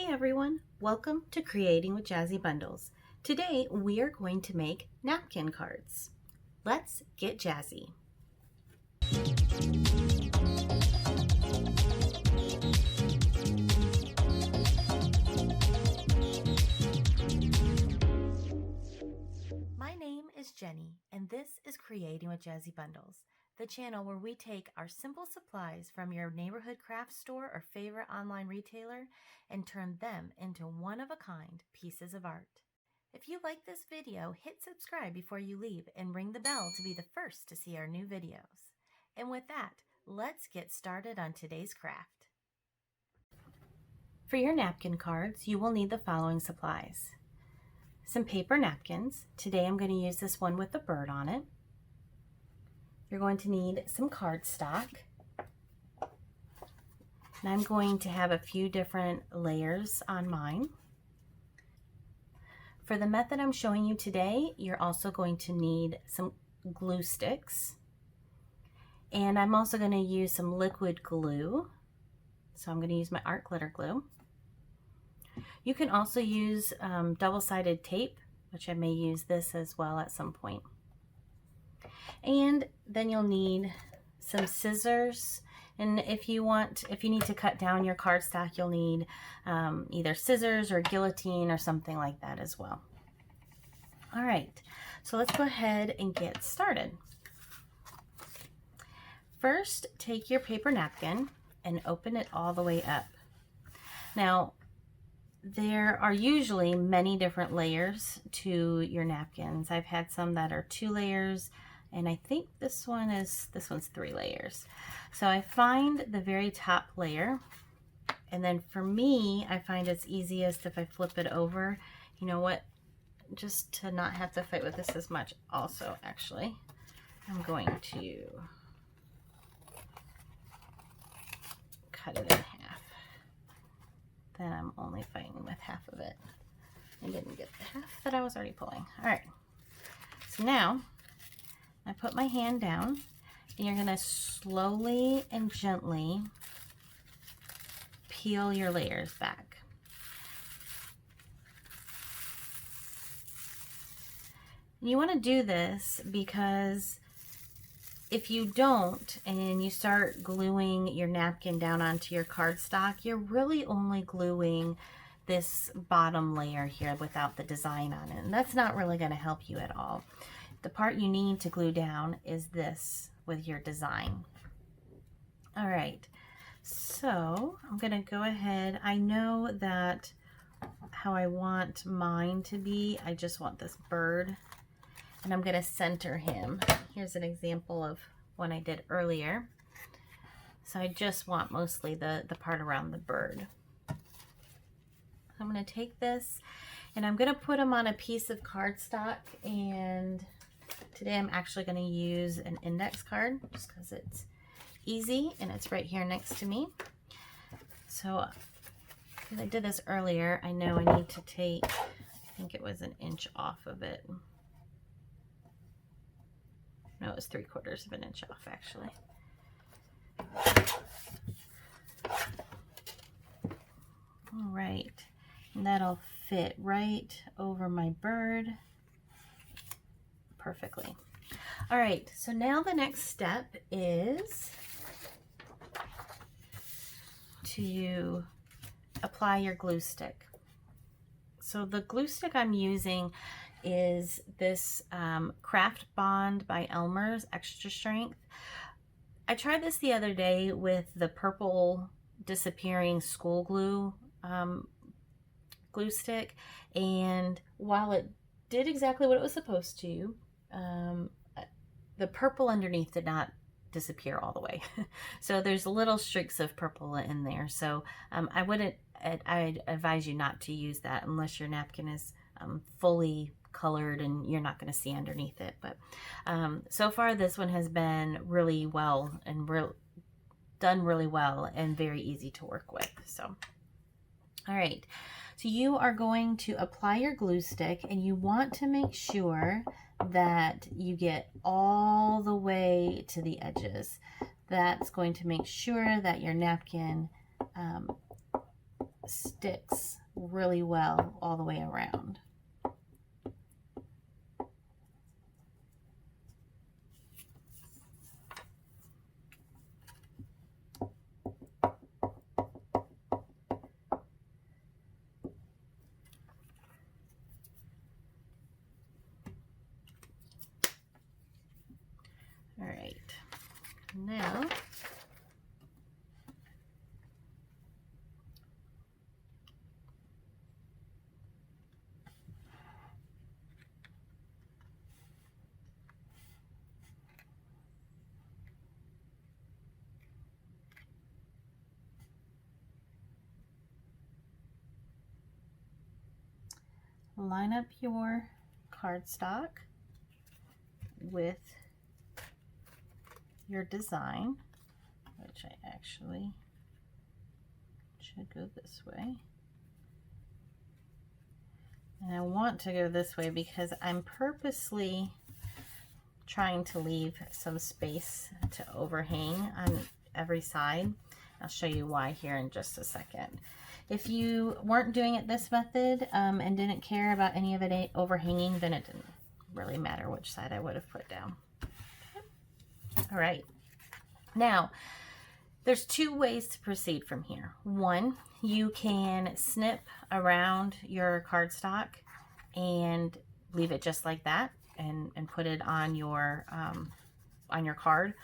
Hey everyone, welcome to Creating with Jazzy Bundles. Today we are going to make napkin cards. Let's get jazzy. My name is Jenny and this is Creating with Jazzy Bundles, the channel where we take our simple supplies from your neighborhood craft store or favorite online retailer and turn them into one-of-a-kind pieces of art. If you like this video, hit subscribe before you leave and ring the bell to be the first to see our new videos. And with that, let's get started on today's craft. For your napkin cards, you will need the following supplies. Some paper napkins. Today I'm going to use this one with a bird on it. You're going to need some cardstock. And I'm going to have a few different layers on mine. For the method I'm showing you today, you're also going to need some glue sticks. And I'm also going to use some liquid glue. So I'm going to use my art glitter glue. You can also use double-sided tape, which I may use this as well at some point. And then you'll need some scissors. And if you need to cut down your cardstock, you'll need either scissors or guillotine or something like that as well. All right, so let's go ahead and get started. First, take your paper napkin and open it all the way up. Now, there are usually many different layers to your napkins. I've had some that are 2 layers, and I think this one's 3 layers. So I find the very top layer, and then for me, I find it's easiest if I flip it over. You know what? Just to not have to fight with this as much also, actually, I'm going to cut it in half. Then I'm only fighting with half of it. I didn't get the half that I was already pulling. All right, so now I put my hand down, and you're gonna slowly and gently peel your layers back. You wanna do this because if you don't and you start gluing your napkin down onto your cardstock, you're really only gluing this bottom layer here without the design on it. And that's not really going to help you at all. The part you need to glue down is this with your design. All right, so I'm going to go ahead. I know that how I want mine to be. I just want this bird. And I'm going to center him. Here's an example of one I did earlier. So I just want mostly the part around the bird. I'm going to take this and I'm going to put him on a piece of cardstock, and today I'm actually going to use an index card just because it's easy and it's right here next to me. So because I did this earlier, I know I need to take, I think it was an inch off of it. No, it was 3/4 of an inch off, actually. All right, and that'll fit right over my bird perfectly. All right, so now the next step is to apply your glue stick. So the glue stick I'm using is this Craft Bond by Elmer's Extra Strength. I tried this the other day with the purple disappearing school glue glue stick, and while it did exactly what it was supposed to, the purple underneath did not disappear all the way. So there's little streaks of purple in there. So I'd advise you not to use that unless your napkin is fully colored and you're not going to see underneath it. But so far this one has been really well and done really well and very easy to work with. So all right, so you are going to apply your glue stick, and you want to make sure that you get all the way to the edges. That's going to make sure that your napkin sticks really well all the way around. All right, now line up your cardstock with your design, which I actually should go this way. And I want to go this way because I'm purposely trying to leave some space to overhang on every side. I'll show you why here in just a second. If you weren't doing it this method and didn't care about any of it overhanging, then it didn't really matter which side I would have put down. Okay. All right. Now, there's two ways to proceed from here. One, you can snip around your cardstock and leave it just like that and put it on your card.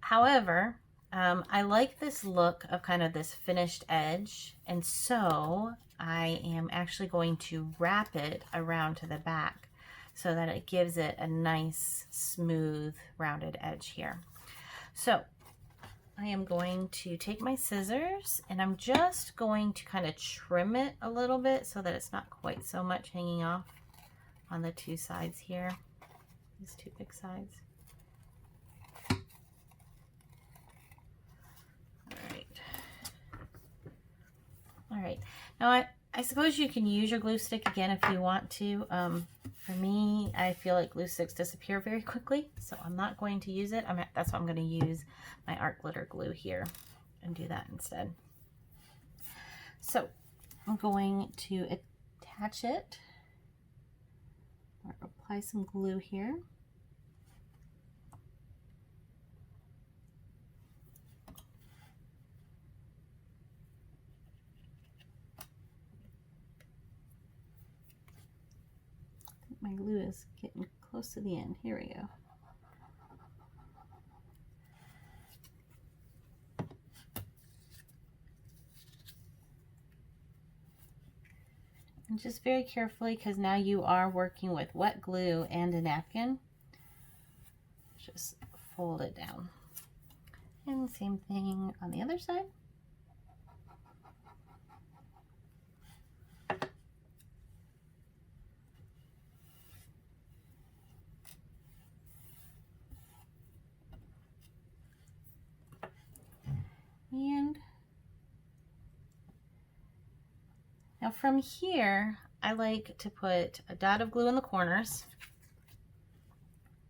However, I like this look of kind of this finished edge, and so I am actually going to wrap it around to the back so that it gives it a nice, smooth, rounded edge here. So I am going to take my scissors and I'm just going to kind of trim it a little bit so that it's not quite so much hanging off on the two sides here, these two big sides. All right, now I suppose you can use your glue stick again if you want to. For me, I feel like glue sticks disappear very quickly, so I'm not going to use it. That's why I'm going to use my art glitter glue here and do that instead. So I'm going to attach it, or apply some glue here. My glue is getting close to the end. Here we go. And just very carefully, because now you are working with wet glue and a napkin, just fold it down. And same thing on the other side. And now from here, I like to put a dot of glue in the corners,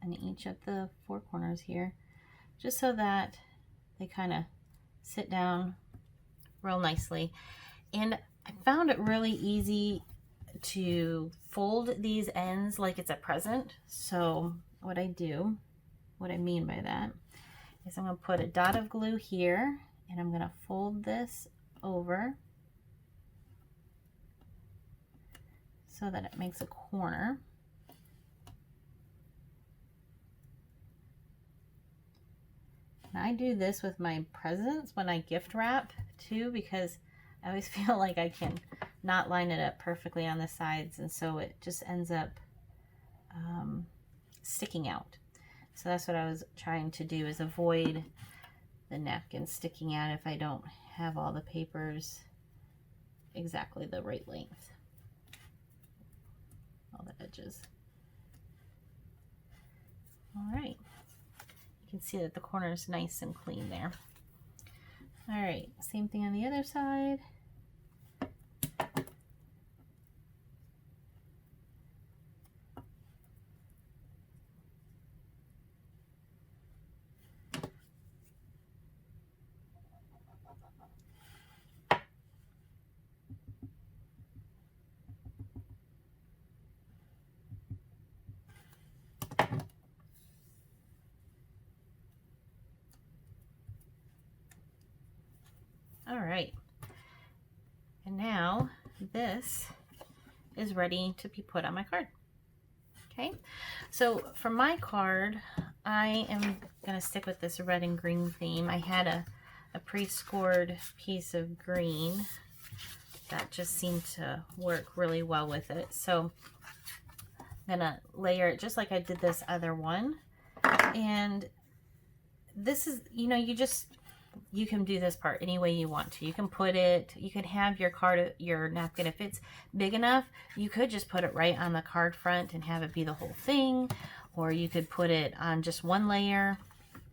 in each of the four corners here, just so that they kind of sit down real nicely. And I found it really easy to fold these ends like it's a present. So what I mean by that is I'm going to put a dot of glue here, and I'm going to fold this over so that it makes a corner. And I do this with my presents when I gift wrap too, because I always feel like I can not line it up perfectly on the sides, and so it just ends up sticking out. So that's what I was trying to do, is avoid the napkin sticking out if I don't have all the papers exactly the right length, all the edges. All right, you can see that the corner is nice and clean there. All right, same thing on the other side. And now this is ready to be put on my card. Okay, so for my card, I am going to stick with this red and green theme. I had a pre-scored piece of green that just seemed to work really well with it. So I'm going to layer it just like I did this other one. And this is, you know, you can do this part any way you want to. You can put it, you can have your card, your napkin, if it's big enough, you could just put it right on the card front and have it be the whole thing, or you could put it on just one layer,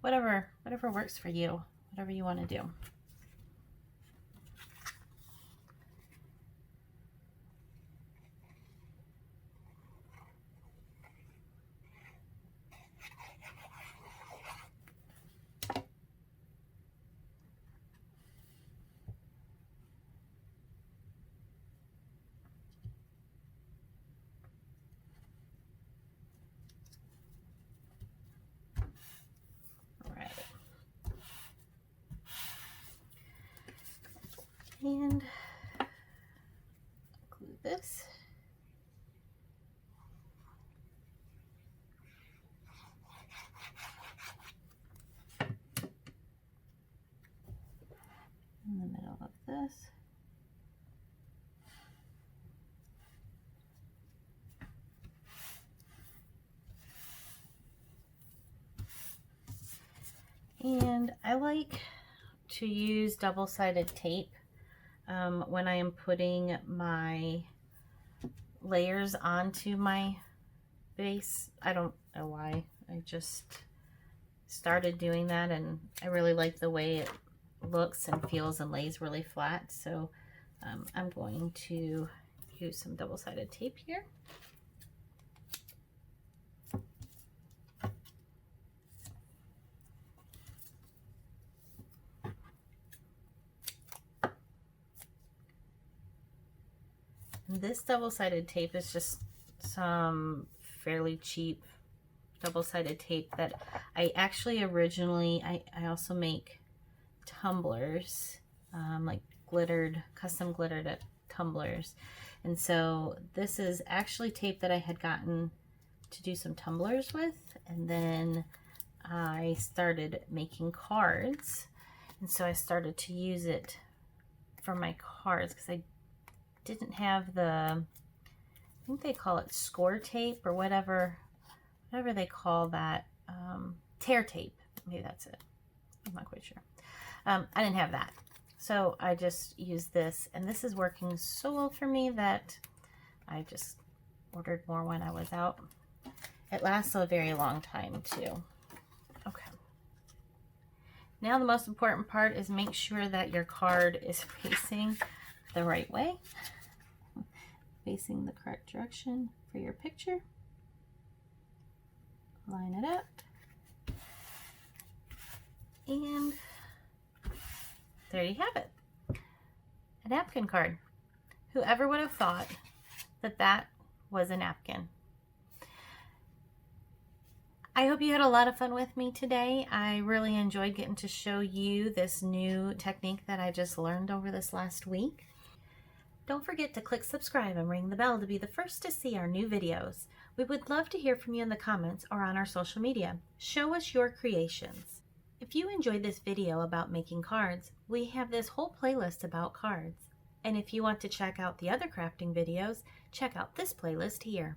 whatever works for you, whatever you want to do. And glue this. In the middle of this. And I like to use double-sided tape when I am putting my layers onto my base. I don't know why. I just started doing that, and I really like the way it looks and feels and lays really flat. So I'm going to use some double-sided tape here. This double-sided tape is just some fairly cheap double-sided tape that I actually originally, I also make tumblers, like custom glittered tumblers. And so this is actually tape that I had gotten to do some tumblers with, and then I started making cards, and so I started to use it for my cards because I didn't have I think they call it score tape or whatever they call that, tear tape, maybe that's it, I'm not quite sure. I didn't have that, so I just used this, and this is working so well for me that I just ordered more when I was out. It lasts a very long time too. Okay, now the most important part is make sure that your card is facing the right way, facing the correct direction for your picture. Line it up, and there you have it, a napkin card. Whoever would have thought that that was a napkin? I hope you had a lot of fun with me today. I really enjoyed getting to show you this new technique that I just learned over this last week. Don't forget to click subscribe and ring the bell to be the first to see our new videos. We would love to hear from you in the comments or on our social media. Show us your creations. If you enjoyed this video about making cards, we have this whole playlist about cards. And if you want to check out the other crafting videos, check out this playlist here.